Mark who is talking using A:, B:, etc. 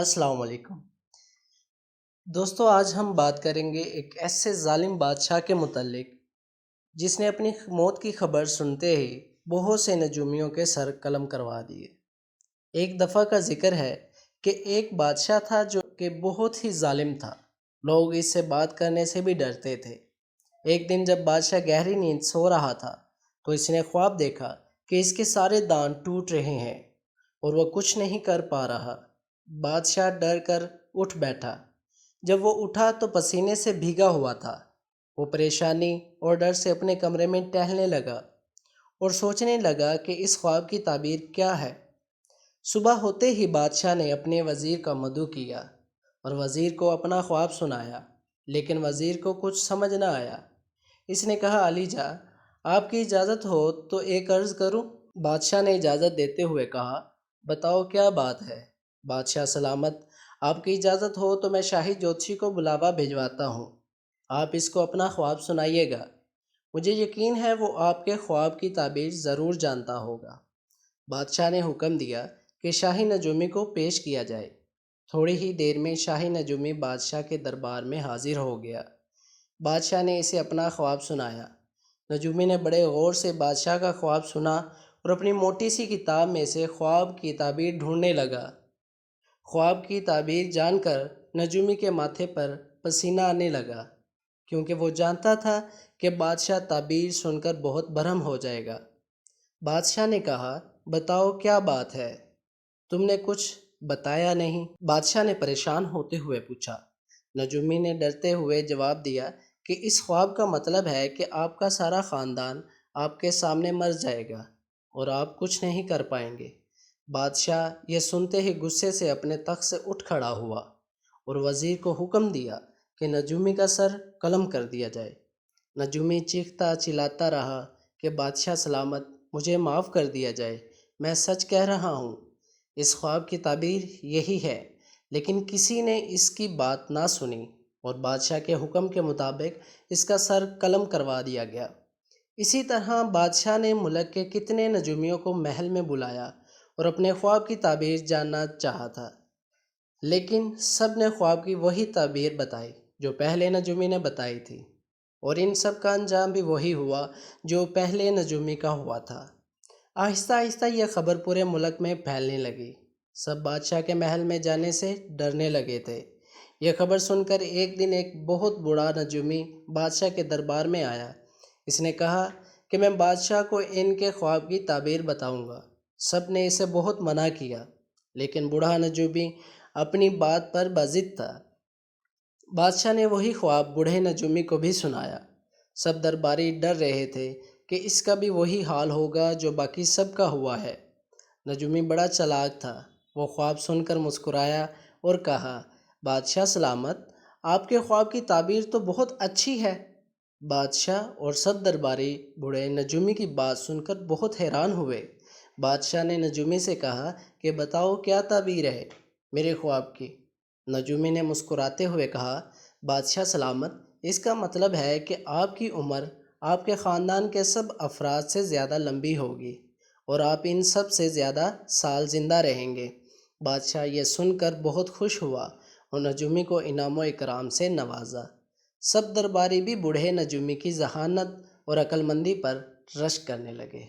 A: السلام علیکم دوستو، آج ہم بات کریں گے ایک ایسے ظالم بادشاہ کے متعلق جس نے اپنی موت کی خبر سنتے ہی بہت سے نجومیوں کے سر قلم کروا دیے۔ ایک دفعہ کا ذکر ہے کہ ایک بادشاہ تھا جو کہ بہت ہی ظالم تھا۔ لوگ اس سے بات کرنے سے بھی ڈرتے تھے۔ ایک دن جب بادشاہ گہری نیند سو رہا تھا تو اس نے خواب دیکھا کہ اس کے سارے دانت ٹوٹ رہے ہیں اور وہ کچھ نہیں کر پا رہا۔ بادشاہ ڈر کر اٹھ بیٹھا۔ جب وہ اٹھا تو پسینے سے بھیگا ہوا تھا۔ وہ پریشانی اور ڈر سے اپنے کمرے میں ٹہلنے لگا اور سوچنے لگا کہ اس خواب کی تعبیر کیا ہے۔ صبح ہوتے ہی بادشاہ نے اپنے وزیر کا مدعو کیا اور وزیر کو اپنا خواب سنایا، لیکن وزیر کو کچھ سمجھ نہ آیا۔ اس نے کہا، علی جا، آپ کی اجازت ہو تو ایک عرض کروں؟ بادشاہ نے اجازت دیتے ہوئے کہا، بتاؤ کیا بات ہے؟ بادشاہ سلامت، آپ کی اجازت ہو تو میں شاہی جوتشی کو بلاوا بھجواتا ہوں۔ آپ اس کو اپنا خواب سنائیے گا۔ مجھے یقین ہے وہ آپ کے خواب کی تعبیر ضرور جانتا ہوگا۔ بادشاہ نے حکم دیا کہ شاہی نجومی کو پیش کیا جائے۔ تھوڑی ہی دیر میں شاہی نجومی بادشاہ کے دربار میں حاضر ہو گیا۔ بادشاہ نے اسے اپنا خواب سنایا۔ نجومی نے بڑے غور سے بادشاہ کا خواب سنا اور اپنی موٹی سی کتاب میں سے خواب کی تعبیر ڈھونڈنے لگا۔ خواب کی تعبیر جان کر نجومی کے ماتھے پر پسینہ آنے لگا، کیونکہ وہ جانتا تھا کہ بادشاہ تعبیر سن کر بہت برہم ہو جائے گا۔ بادشاہ نے کہا، بتاؤ کیا بات ہے؟ تم نے کچھ بتایا نہیں۔ بادشاہ نے پریشان ہوتے ہوئے پوچھا۔ نجومی نے ڈرتے ہوئے جواب دیا کہ اس خواب کا مطلب ہے کہ آپ کا سارا خاندان آپ کے سامنے مر جائے گا اور آپ کچھ نہیں کر پائیں گے۔ بادشاہ یہ سنتے ہی غصے سے اپنے تخت سے اٹھ کھڑا ہوا اور وزیر کو حکم دیا کہ نجومی کا سر قلم کر دیا جائے۔ نجومی چیختا چلاتا رہا کہ بادشاہ سلامت، مجھے معاف کر دیا جائے، میں سچ کہہ رہا ہوں، اس خواب کی تعبیر یہی ہے۔ لیکن کسی نے اس کی بات نہ سنی اور بادشاہ کے حکم کے مطابق اس کا سر قلم کروا دیا گیا۔ اسی طرح بادشاہ نے ملک کے کتنے نجومیوں کو محل میں بلایا اور اپنے خواب کی تعبیر جاننا چاہا تھا، لیکن سب نے خواب کی وہی تعبیر بتائی جو پہلے نجومی نے بتائی تھی، اور ان سب کا انجام بھی وہی ہوا جو پہلے نجومی کا ہوا تھا۔ آہستہ آہستہ یہ خبر پورے ملک میں پھیلنے لگی۔ سب بادشاہ کے محل میں جانے سے ڈرنے لگے تھے۔ یہ خبر سن کر ایک دن ایک بہت بوڑھا نجومی بادشاہ کے دربار میں آیا۔ اس نے کہا کہ میں بادشاہ کو ان کے خواب کی تعبیر بتاؤں گا۔ سب نے اسے بہت منع کیا، لیکن بوڑھا نجومی اپنی بات پر باضد تھا۔ بادشاہ نے وہی خواب بوڑھے نجومی کو بھی سنایا۔ سب درباری ڈر رہے تھے کہ اس کا بھی وہی حال ہوگا جو باقی سب کا ہوا ہے۔ نجومی بڑا چالاک تھا۔ وہ خواب سن کر مسکرایا اور کہا، بادشاہ سلامت، آپ کے خواب کی تعبیر تو بہت اچھی ہے۔ بادشاہ اور سب درباری بوڑھے نجومی کی بات سن کر بہت حیران ہوئے۔ بادشاہ نے نجومی سے کہا کہ بتاؤ کیا تعبیر ہے میرے خواب کی؟ نجومی نے مسکراتے ہوئے کہا، بادشاہ سلامت، اس کا مطلب ہے کہ آپ کی عمر آپ کے خاندان کے سب افراد سے زیادہ لمبی ہوگی اور آپ ان سب سے زیادہ سال زندہ رہیں گے۔ بادشاہ یہ سن کر بہت خوش ہوا اور نجومی کو انعام و اکرام سے نوازا۔ سب درباری بھی بوڑھے نجومی کی ذہانت اور عقل مندی پر رشک کرنے لگے۔